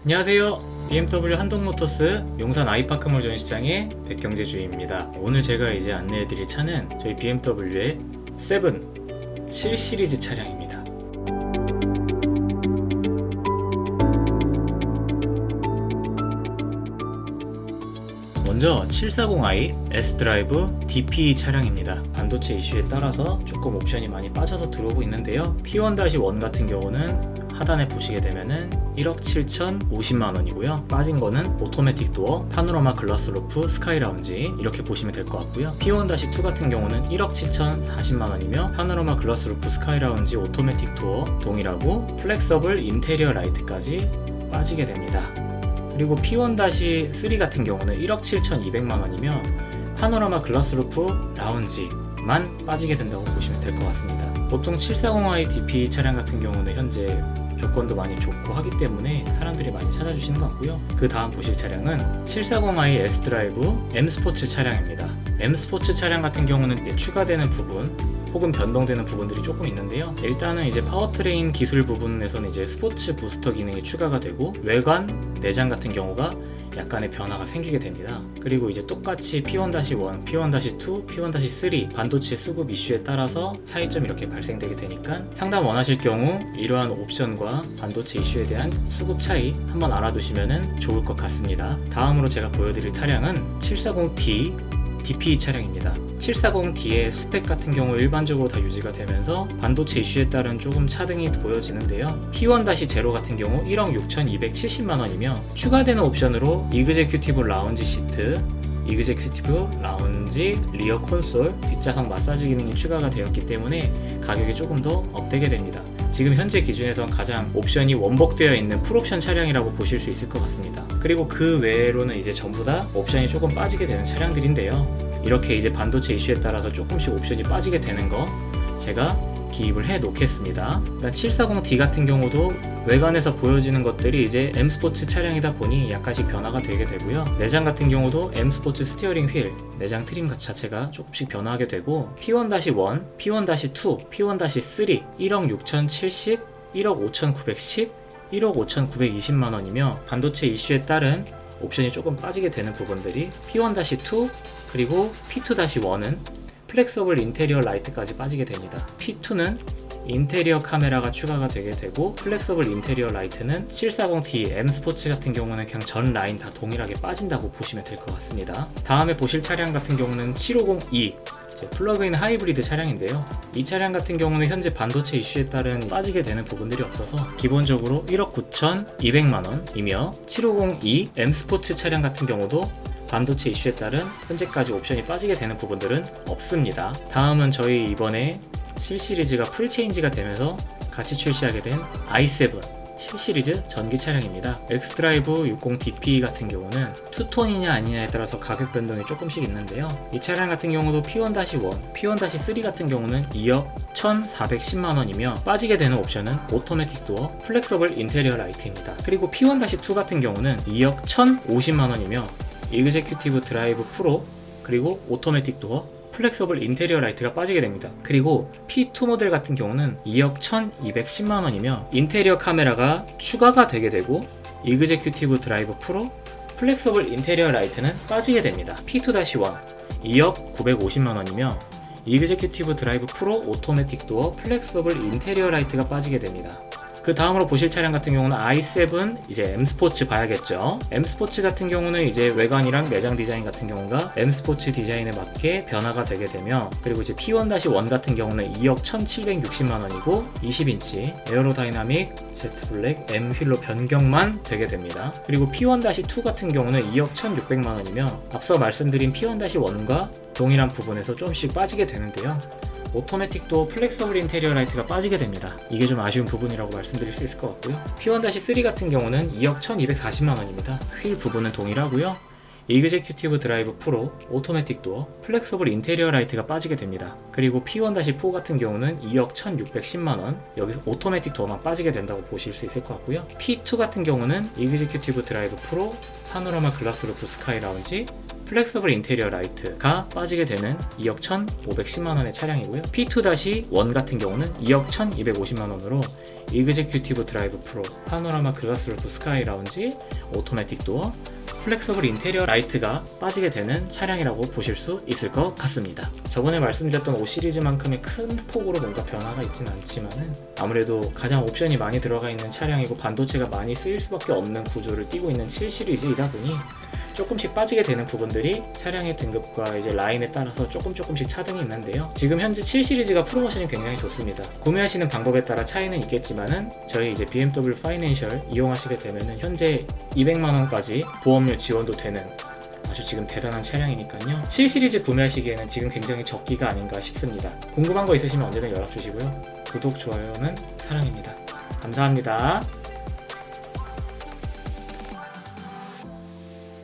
안녕하세요. BMW 한동모터스 용산 아이파크몰 전시장의 백경재주입니다. 오늘 제가 이제 안내해드릴 차는 저희 BMW의 7 시리즈 차량입니다. 먼저 740i S드라이브 DP 차량입니다. 반도체 이슈에 따라서 조금 옵션이 많이 빠져서 들어오고 있는데요. P1-1 같은 경우는 하단에 보시게 되면은 1억 7,050만원이고요. 빠진 거는 오토매틱 도어, 파노라마 글라스 루프, 스카이 라운지 이렇게 보시면 될 것 같고요. P1-2 같은 경우는 1억 7,040만원이며 파노라마 글라스 루프, 스카이 라운지, 오토매틱 도어 동일하고 플렉서블 인테리어 라이트까지 빠지게 됩니다. 그리고 P1-3 같은 경우는 1억 7,200만원이며 파노라마 글라스 루프, 라운지만 빠지게 된다고 보시면 될 것 같습니다. 보통 740i DP 차량 같은 경우는 현재 조건도 많이 좋고 하기 때문에 사람들이 많이 찾아주시는 것 같고요. 그 다음 보실 차량은 740i S드라이브 M스포츠 차량입니다. M스포츠 차량 같은 경우는 추가되는 부분 혹은 변동되는 부분들이 조금 있는데요. 일단은 이제 파워트레인 기술 부분에서는 이제 스포츠 부스터 기능이 추가가 되고 외관, 내장 같은 경우가 약간의 변화가 생기게 됩니다. 그리고 이제 똑같이 P1-1, P1-2, P1-3 반도체 수급 이슈에 따라서 차이점이 이렇게 발생되게 되니까 상담 원하실 경우 이러한 옵션과 반도체 이슈에 대한 수급 차이 한번 알아두시면 좋을 것 같습니다. 다음으로 제가 보여드릴 차량은 740D DP 차량입니다. 740D의 스펙 같은 경우 일반적으로 다 유지가 되면서 반도체 이슈에 따른 조금 차등이 보여지는데요. P1-0 같은 경우 1억 6,270만원이며 추가되는 옵션으로 이그제큐티브 라운지 시트, 이그제큐티브 라운지, 리어 콘솔, 뒷좌석 마사지 기능이 추가가 되었기 때문에 가격이 조금 더 업되게 됩니다. 지금 현재 기준에선 가장 옵션이 원복되어 있는 풀옵션 차량이라고 보실 수 있을 것 같습니다. 그리고 그 외로는 이제 전부 다 옵션이 조금 빠지게 되는 차량들인데요. 이렇게 이제 반도체 이슈에 따라서 조금씩 옵션이 빠지게 되는 거 제가 기입을 해 놓겠습니다. 740D 같은 경우도 외관에서 보여지는 것들이 이제 M스포츠 차량이다 보니 약간씩 변화가 되게 되고요. 내장 같은 경우도 M스포츠 스티어링 휠, 내장 트림 자체가 조금씩 변화하게 되고 P1-1, P1-2, P1-3 1억 6,070, 1억 5,910, 1억 5,920만원이며 반도체 이슈에 따른 옵션이 조금 빠지게 되는 부분들이 P1-2 그리고 P2-1은 플렉서블 인테리어 라이트까지 빠지게 됩니다. P2는 인테리어 카메라가 추가가 되게 되고 플렉서블 인테리어 라이트는 740D M스포츠 같은 경우는 그냥 전 라인 다 동일하게 빠진다고 보시면 될 것 같습니다. 다음에 보실 차량 같은 경우는 750E 플러그인 하이브리드 차량인데요. 이 차량 같은 경우는 현재 반도체 이슈에 따른 빠지게 되는 부분들이 없어서 기본적으로 1억 9,200만원이며 750E M스포츠 차량 같은 경우도 반도체 이슈에 따른 현재까지 옵션이 빠지게 되는 부분들은 없습니다. 다음은 저희 이번에 7 시리즈가 풀체인지가 되면서 같이 출시하게 된 i7 7 시리즈 전기 차량입니다. 엑스드라이브 60DP 같은 경우는 투톤이냐 아니냐에 따라서 가격 변동이 조금씩 있는데요. 이 차량 같은 경우도 P1-1, P1-3 같은 경우는 2억 1,410만원이며 빠지게 되는 옵션은 오토매틱 도어, 플렉서블 인테리어 라이트입니다. 그리고 P1-2 같은 경우는 2억 1,050만원이며 이그제큐티브 드라이브 프로 그리고 오토매틱 도어, 플렉서블 인테리어 라이트가 빠지게 됩니다. 그리고 P2 모델 같은 경우는 2억 1,210만원이며 인테리어 카메라가 추가가 되게 되고 이그제큐티브 드라이브 프로, 플렉서블 인테리어 라이트는 빠지게 됩니다. P2-1 2억 950만원이며 이그제큐티브 드라이브 프로, 오토매틱 도어, 플렉서블 인테리어 라이트가 빠지게 됩니다. 그 다음으로 보실 차량 같은 경우는 i7 이제 M스포츠 봐야겠죠. M스포츠 같은 경우는 이제 외관이랑 내장 디자인 같은 경우가 M스포츠 디자인에 맞게 변화가 되게 되며 그리고 이제 P1-1 같은 경우는 2억 1,760만원이고 20인치 에어로다이나믹 제트 블랙 M 휠로 변경만 되게 됩니다. 그리고 P1-2 같은 경우는 2억 1,600만원이며 앞서 말씀드린 P1-1과 동일한 부분에서 조금씩 빠지게 되는데요. 오토매틱 도어 플렉서블 인테리어 라이트가 빠지게 됩니다. 이게 좀 아쉬운 부분이라고 말씀드릴 수 있을 것 같고요. P1-3 같은 경우는 2억 1,240만원입니다. 휠 부분은 동일하고요. 이그제큐티브 드라이브 프로, 오토매틱 도어, 플렉서블 인테리어 라이트가 빠지게 됩니다. 그리고 P1-4 같은 경우는 2억 1,610만원, 여기서 오토매틱 도어만 빠지게 된다고 보실 수 있을 것 같고요. P2 같은 경우는 이그제큐티브 드라이브 프로, 파노라마 글라스 루프 스카이 라운지, 플렉서블 인테리어 라이트가 빠지게 되는 2억 1,510만원의 차량이고요. P2-1 같은 경우는 2억 1,250만원으로 이그제큐티브 드라이브 프로, 파노라마 글라스 루프 스카이 라운지, 오토매틱 도어, 플렉서블 인테리어 라이트가 빠지게 되는 차량이라고 보실 수 있을 것 같습니다. 저번에 말씀드렸던 5 시리즈만큼의 큰 폭으로 뭔가 변화가 있지는 않지만은 아무래도 가장 옵션이 많이 들어가 있는 차량이고 반도체가 많이 쓰일 수밖에 없는 구조를 띠고 있는 7 시리즈이다 보니 조금씩 빠지게 되는 부분들이 차량의 등급과 이제 라인에 따라서 조금씩 차등이 있는데요. 지금 현재 7 시리즈가 프로모션이 굉장히 좋습니다. 구매하시는 방법에 따라 차이는 있겠지만은 저희 이제 BMW 파이낸셜 이용하시게 되면은 현재 200만원까지 보험료 지원도 되는 아주 지금 대단한 차량이니까요. 7 시리즈 구매하시기에는 지금 굉장히 적기가 아닌가 싶습니다. 궁금한 거 있으시면 언제든 연락 주시고요. 구독, 좋아요는 사랑입니다. 감사합니다.